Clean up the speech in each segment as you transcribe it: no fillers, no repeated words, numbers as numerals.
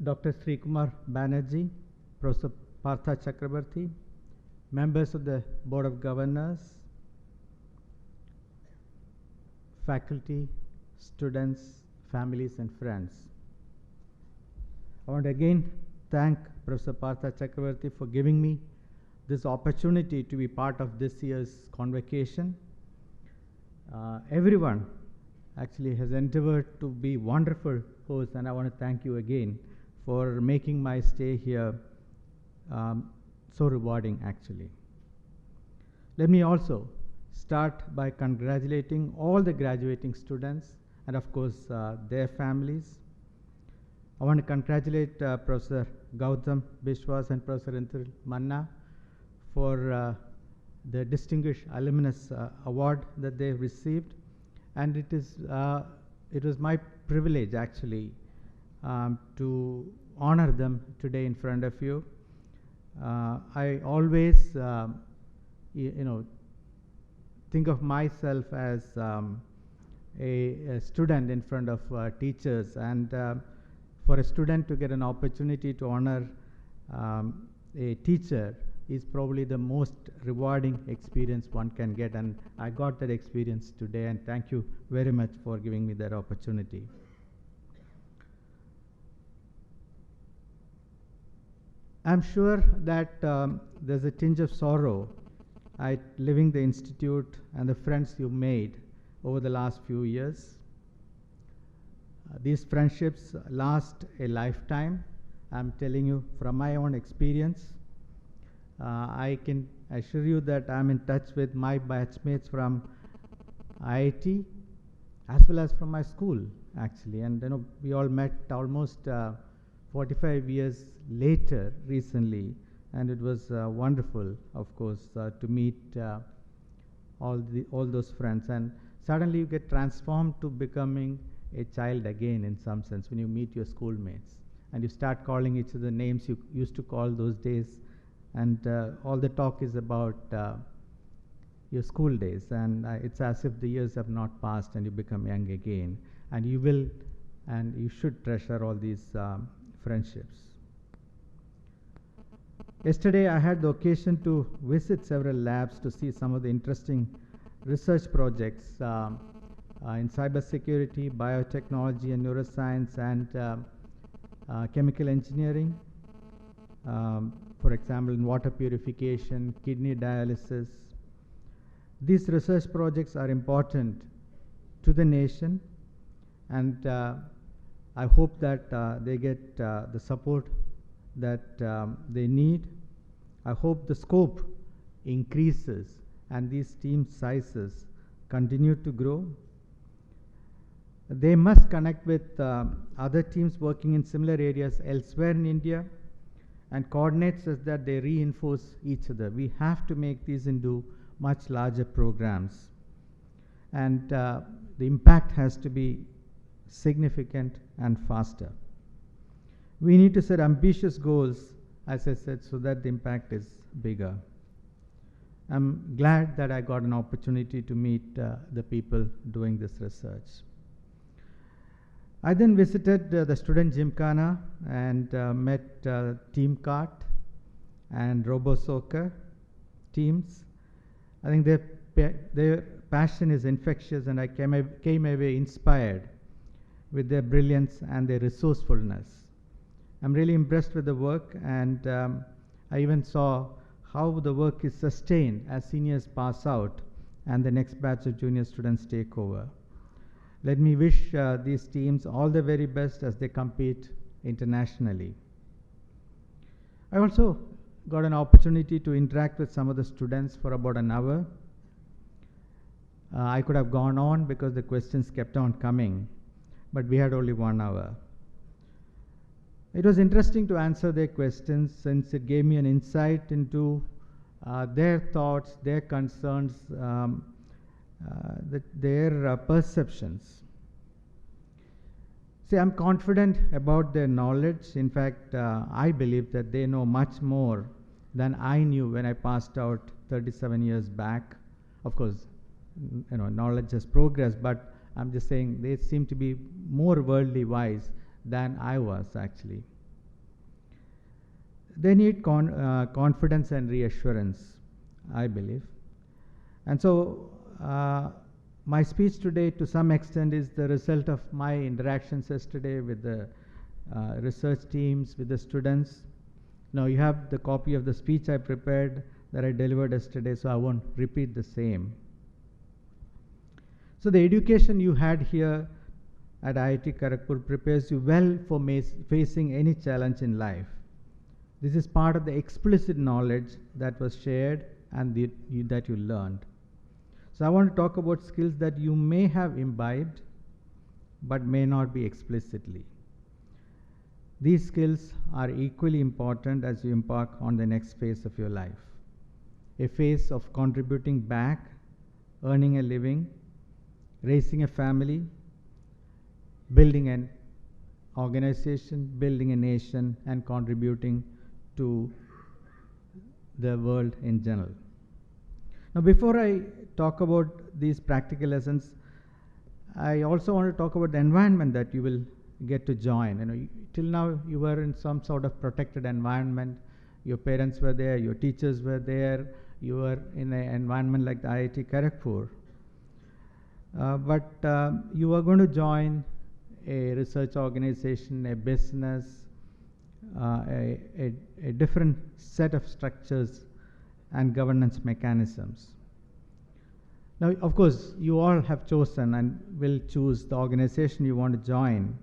Dr. Sri Kumar Banerjee, Professor Partha Chakrabarti, members of the Board of Governors, faculty, students, families, and friends. I want to again thank Professor Partha Chakrabarti for giving me this opportunity to be part of this year's convocation. Everyone actually has endeavored to be wonderful hosts, and I want to thank you again for making my stay here so rewarding actually. Let me also start by congratulating all the graduating students and of course their families. I want to congratulate Professor Gautam Bishwas and Professor Inthil Manna for the Distinguished Alumnus Award that they received, and it was my privilege actually to honor them today in front of you. I always think of myself as a student in front of teachers, and for a student to get an opportunity to honor a teacher is probably the most rewarding experience one can get, and I got that experience today, and thank you very much for giving me that opportunity. I'm sure that there's a tinge of sorrow at leaving the institute and the friends you made over the last few years. These friendships last a lifetime. I'm telling you from my own experience. I can assure you that I'm in touch with my batchmates from IIT as well as from my school actually, and we all met almost 45 years later recently, and it was wonderful, of course, to meet all those friends, and suddenly you get transformed to becoming a child again in some sense when you meet your schoolmates and you start calling each other names you used to call those days, and all the talk is about your school days, and it's as if the years have not passed and you become young again, and you will and you should treasure all these friendships. Yesterday I had the occasion to visit several labs to see some of the interesting research projects in cybersecurity, biotechnology and neuroscience, and chemical engineering. For example, in water purification, kidney dialysis. These research projects are important to the nation, and I hope that they get the support that they need. I hope the scope increases and these team sizes continue to grow. They must connect with other teams working in similar areas elsewhere in India and coordinate such that they reinforce each other. We have to make these into much larger programs, and the impact has to be significant and faster. We need to set ambitious goals, as I said, so that the impact is bigger. I'm glad that I got an opportunity to meet the people doing this research. I then visited the student Gymkhana and met Team Kart and Robo Soccer teams. I think their passion is infectious, and I came away inspired with their brilliance and their resourcefulness. I'm really impressed with the work, and I even saw how the work is sustained as seniors pass out and the next batch of junior students take over. Let me wish these teams all the very best as they compete internationally. I also got an opportunity to interact with some of the students for about an hour. I could have gone on because the questions kept on coming, but we had only 1 hour. It was interesting to answer their questions since it gave me an insight into their thoughts, their concerns, their perceptions. See, I'm confident about their knowledge. In fact, I believe that they know much more than I knew when I passed out 37 years back. Of course, knowledge has progressed, but I'm just saying they seem to be more worldly wise than I was actually. they need confidence and reassurance, I believe. And so my speech today to some extent is the result of my interactions yesterday with the research teams, with the students. Now you have the copy of the speech I prepared that I delivered yesterday, so I won't repeat the same. So the education you had here at IIT Kharagpur prepares you well for facing any challenge in life. This is part of the explicit knowledge that was shared and that you learned. So I want to talk about skills that you may have imbibed but may not be explicitly. These skills are equally important as you embark on the next phase of your life. A phase of contributing back, earning a living, raising a family, building an organization, building a nation, and contributing to the world in general. Now, before I talk about these practical lessons, I also want to talk about the environment that you will get to join. Till now you were in some sort of protected environment. Your parents were there, your teachers were there, you were in an environment like the IIT Kharagpur. But you are going to join a research organization, a business, a different set of structures and governance mechanisms. Now, of course, you all have chosen and will choose the organization you want to join,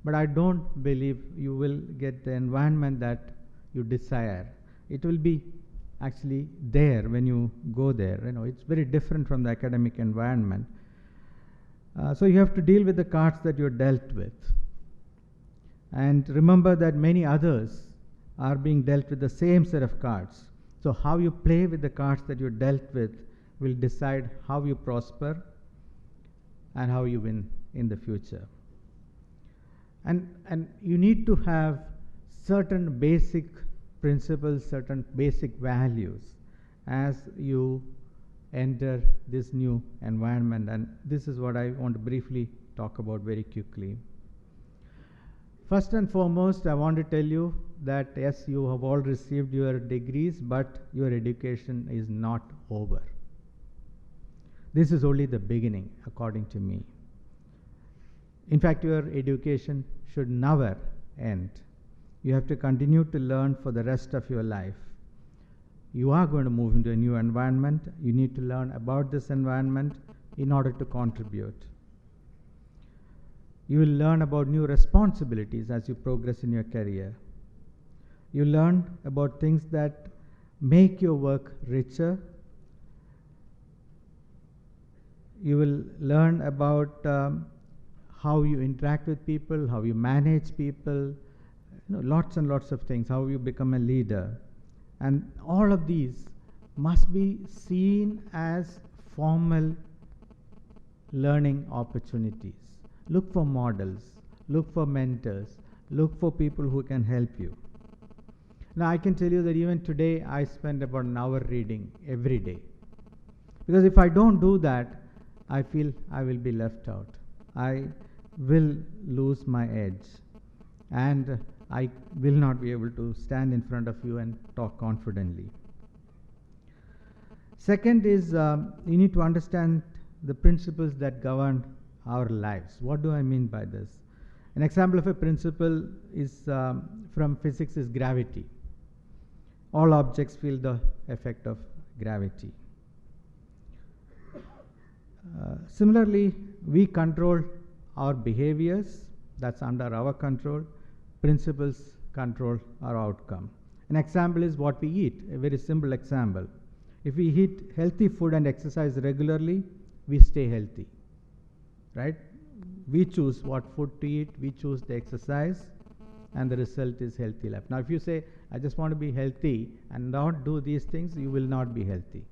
but I don't believe you will get the environment that you desire. It will be actually there when you go there. It's very different from the academic environment. So you have to deal with the cards that you're dealt with. And remember that many others are being dealt with the same set of cards. So how you play with the cards that you're dealt with will decide how you prosper and how you win in the future. And you need to have certain basic principles, certain basic values as you enter this new environment, and this is what I want to briefly talk about very quickly. First and foremost, I want to tell you that yes, you have all received your degrees, but your education is not over. This is only the beginning, according to me. In fact, your education should never end. You have to continue to learn for the rest of your life. You are going to move into a new environment. You need to learn about this environment in order to contribute. You will learn about new responsibilities as you progress in your career. You learn about things that make your work richer. You will learn about how you interact with people, how you manage people, lots and lots of things, how you become a leader. And all of these must be seen as formal learning opportunities. Look for models, look for mentors, look for people who can help you. Now, I can tell you that even today I spend about an hour reading every day. Because if I don't do that, I feel I will be left out. I will lose my edge. And I will not be able to stand in front of you and talk confidently. Second is you need to understand the principles that govern our lives. What do I mean by this? An example of a principle is from physics is gravity. All objects feel the effect of gravity. Similarly, we control our behaviors. That's under our control. Principles control our outcome. An example is what we eat, a very simple example. If we eat healthy food and exercise regularly, we stay healthy, right? We choose what food to eat, we choose the exercise, and the result is healthy life. Now, if you say, I just want to be healthy and not do these things, you will not be healthy,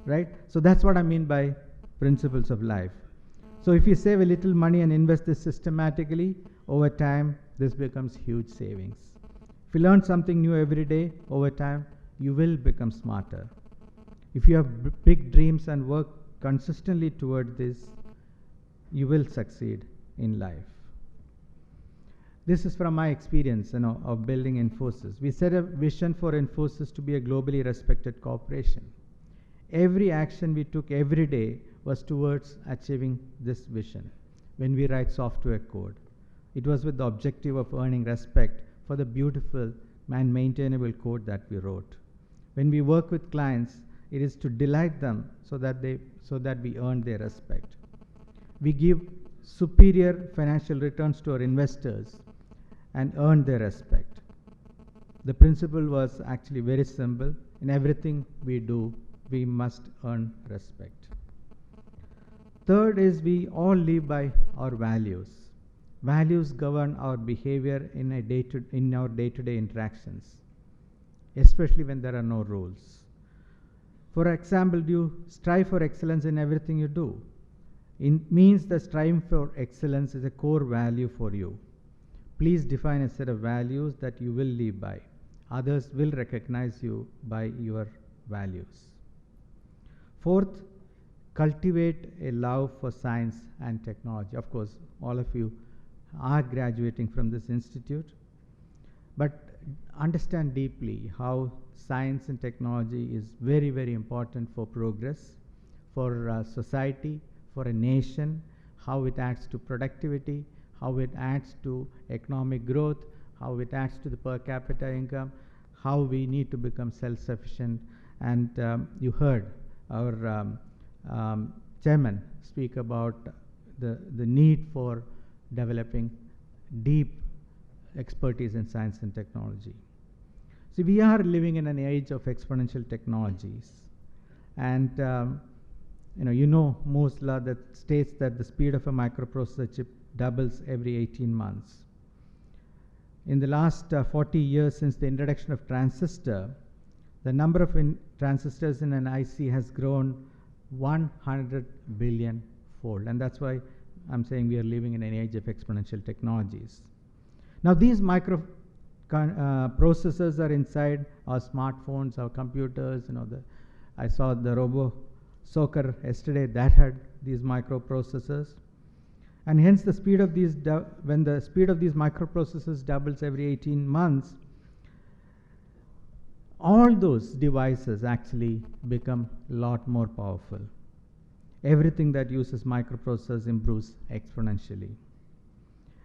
right? So that's what I mean by principles of life. So if you save a little money and invest this systematically, over time, this becomes huge savings. If you learn something new every day, over time, you will become smarter. If you have big dreams and work consistently toward this, you will succeed in life. This is from my experience, of building Infosys. We set a vision for Infosys to be a globally respected corporation. Every action we took every day was towards achieving this vision. When we write software code, it was with the objective of earning respect for the beautiful and maintainable code that we wrote. When we work with clients, it is to delight them so that we earn their respect. We give superior financial returns to our investors and earn their respect. The principle was actually very simple. In everything we do, we must earn respect. Third is we all live by our values. Values govern our behavior in our day-to-day interactions, especially when there are no rules. For example, you strive for excellence in everything you do. It means that striving for excellence is a core value for you. Please define a set of values that you will live by. Others will recognize you by your values. Fourth, cultivate a love for science and technology. Of course, all of you are graduating from this institute, but understand deeply how science and technology is very, very important for progress, for society, for a nation, how it adds to productivity, how it adds to economic growth, how it adds to the per capita income, how we need to become self-sufficient. And you heard our chairman speak about the need for developing deep expertise in science and technology. See, we are living in an age of exponential technologies, and Moore's law that states that the speed of a microprocessor chip doubles every 18 months. In the last 40 years since the introduction of transistor, the number of transistors in an IC has grown 100 billion fold, and that's why I'm saying we are living in an age of exponential technologies. Now, these processors are inside our smartphones, our computers. I saw the robo soccer yesterday that had these microprocessors, and hence the speed of these when the speed of these microprocessors doubles every 18 months, all those devices actually become a lot more powerful. Everything that uses microprocessors improves exponentially.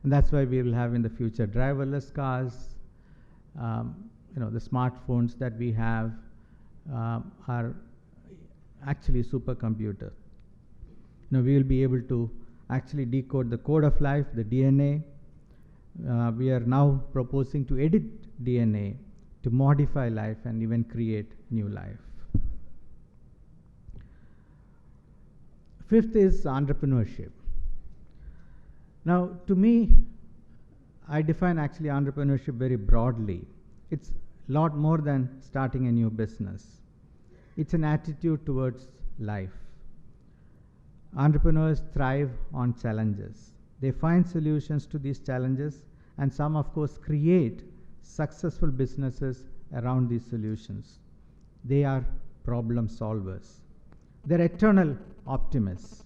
And that's why we will have in the future driverless cars. The smartphones that we have are actually supercomputers. We will be able to actually decode the code of life, the DNA. We are now proposing to edit DNA to modify life and even create new life. Fifth is entrepreneurship. Now, to me, I define actually entrepreneurship very broadly. It's a lot more than starting a new business. It's an attitude towards life. Entrepreneurs thrive on challenges. They find solutions to these challenges, and some, of course, create successful businesses around these solutions. They are problem solvers. They're eternal optimists.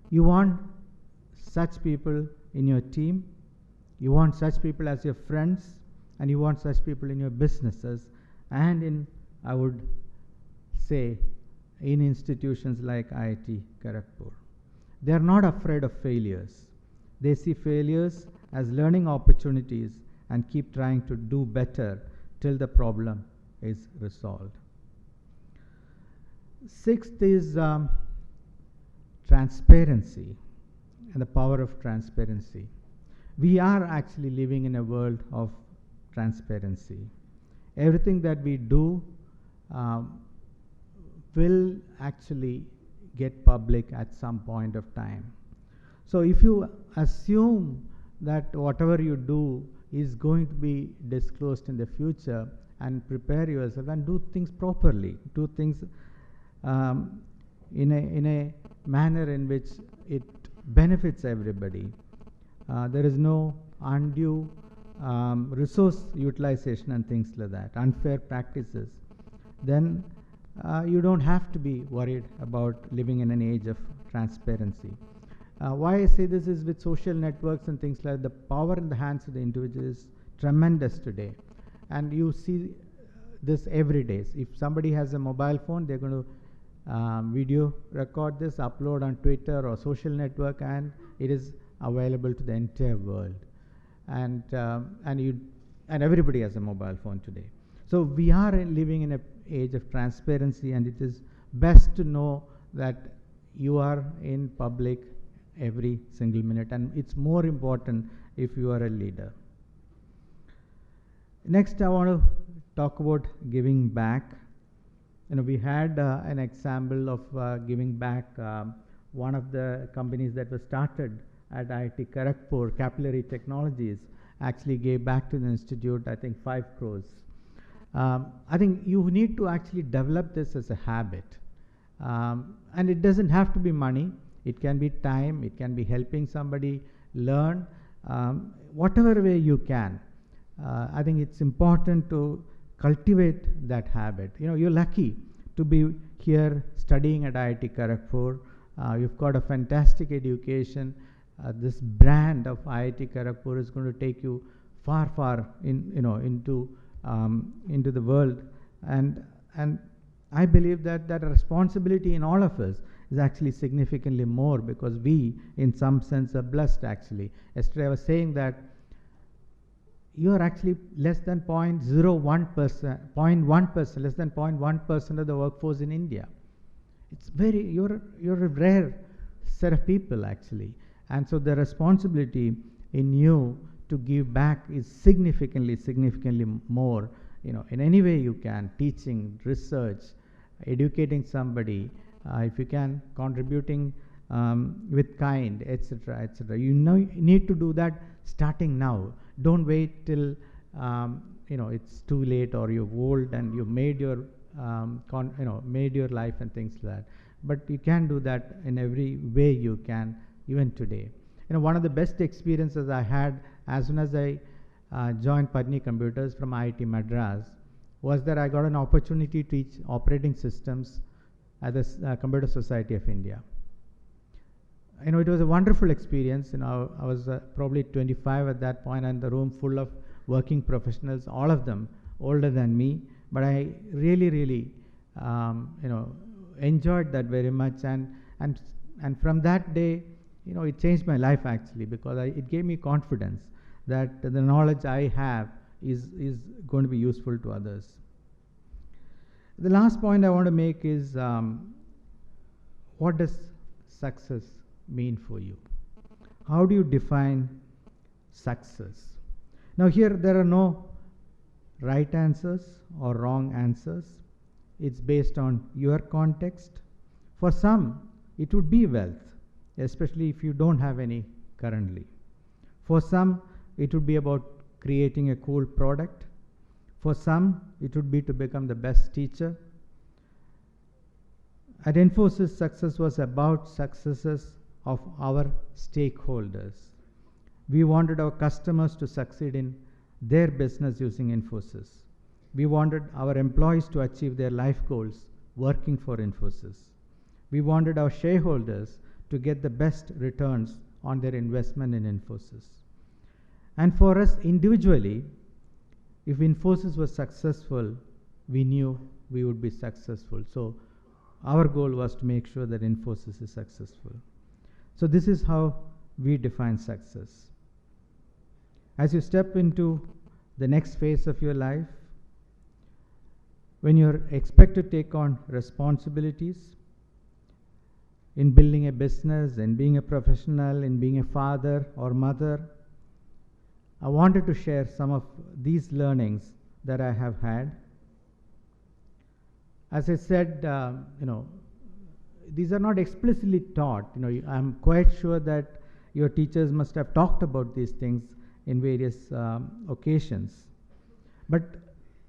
You want such people in your team, you want such people as your friends, and you want such people in your businesses, and I would say, in institutions like IIT Kharagpur. They are not afraid of failures. They see failures as learning opportunities and keep trying to do better till the problem is resolved. Sixth is transparency and the power of transparency. We are actually living in a world of transparency. Everything that we do will actually get public at some point of time. So if you assume that whatever you do is going to be disclosed in the future, and prepare yourself and do things properly, do things in a manner in which it benefits everybody. There is no undue resource utilization and things like that, unfair practices. Then you don't have to be worried about living in an age of transparency. Why I say this is with social networks and things like that, the power in the hands of the individual is tremendous today. And you see this every day. If somebody has a mobile phone, they're going to video record this, upload on Twitter or social network, and it is available to the entire world. And everybody has a mobile phone today. So we are living in an age of transparency, and it is best to know that you are in public every single minute, and it's more important if you are a leader. Next, I want to talk about giving back. We had an example of giving back. One of the companies that was started at IIT Kharagpur, Capillary Technologies, actually gave back to the institute, I think, 5 crores. I think you need to actually develop this as a habit. And it doesn't have to be money. It can be time. It can be helping somebody learn. Whatever way you can. I think it's important to cultivate that habit. You're lucky to be here studying at IIT Kharagpur. You've got a fantastic education. This brand of IIT Kharagpur is going to take you far, far into the world. And I believe that responsibility in all of us is actually significantly more, because we, in some sense, are blessed actually. Yesterday I was saying that you are actually less than 0.01%, less than 0.1% of the workforce in India. It's you're a rare set of people actually. And so the responsibility in you to give back is significantly more, in any way you can, teaching, research, educating somebody, if you can, contributing with kind, etc., etc. You need to do that starting now. Don't wait till it's too late, or you're old and you've made your made your life and things like that. But you can do that in every way you can, even today. One of the best experiences I had as soon as I joined Padma Computers from IIT Madras was that I got an opportunity to teach operating systems at the Computer Society of India. It was a wonderful experience. I was probably 25 at that point, and the room full of working professionals, all of them older than me. But I really, enjoyed that very much, and from that day, it changed my life actually, because it gave me confidence that the knowledge I have is going to be useful to others. The last point I want to make is, what does success mean for you? How do you define success? Now here there are no right answers or wrong answers. It's based on your context. For some, it would be wealth, especially if you don't have any currently. For some, it would be about creating a cool product. For some, it would be to become the best teacher. At Infosys, success was about successes of our stakeholders. We wanted our customers to succeed in their business using Infosys. We wanted our employees to achieve their life goals working for Infosys. We wanted our shareholders to get the best returns on their investment in Infosys. And for us individually, if Infosys was successful, we knew we would be successful. So our goal was to make sure that Infosys is successful. So this is how we define success. As you step into the next phase of your life, when you're expected to take on responsibilities in building a business, in being a professional, in being a father or mother, I wanted to share some of these learnings that I have had. As I said, these are not explicitly taught. I'm quite sure that your teachers must have talked about these things in various occasions. But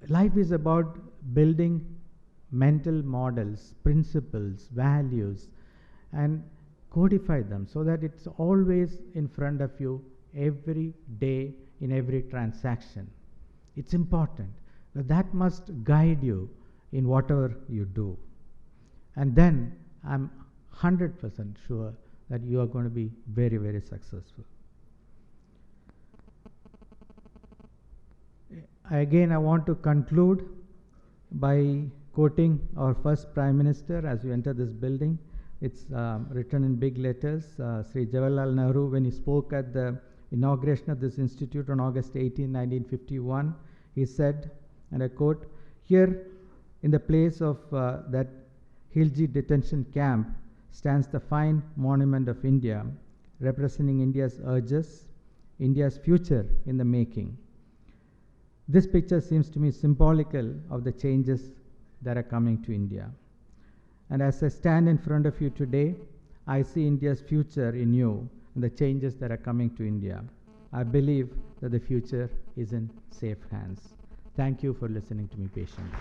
life is about building mental models, principles, values, and codify them so that it's always in front of you every day in every transaction. It's important. That must guide you in whatever you do. And then I'm 100% sure that you are going to be very, very successful. Again, I want to conclude by quoting our first Prime Minister as you enter this building. It's written in big letters. Sri Jawaharlal Nehru, when he spoke at the inauguration of this institute on August 18, 1951, he said, and I quote, "Here in the place of that Hilji detention camp stands the fine monument of India, representing India's urges, India's future in the making." This picture seems to me symbolical of the changes that are coming to India. And as I stand in front of you today, I see India's future in you and the changes that are coming to India. I believe that the future is in safe hands. Thank you for listening to me patiently.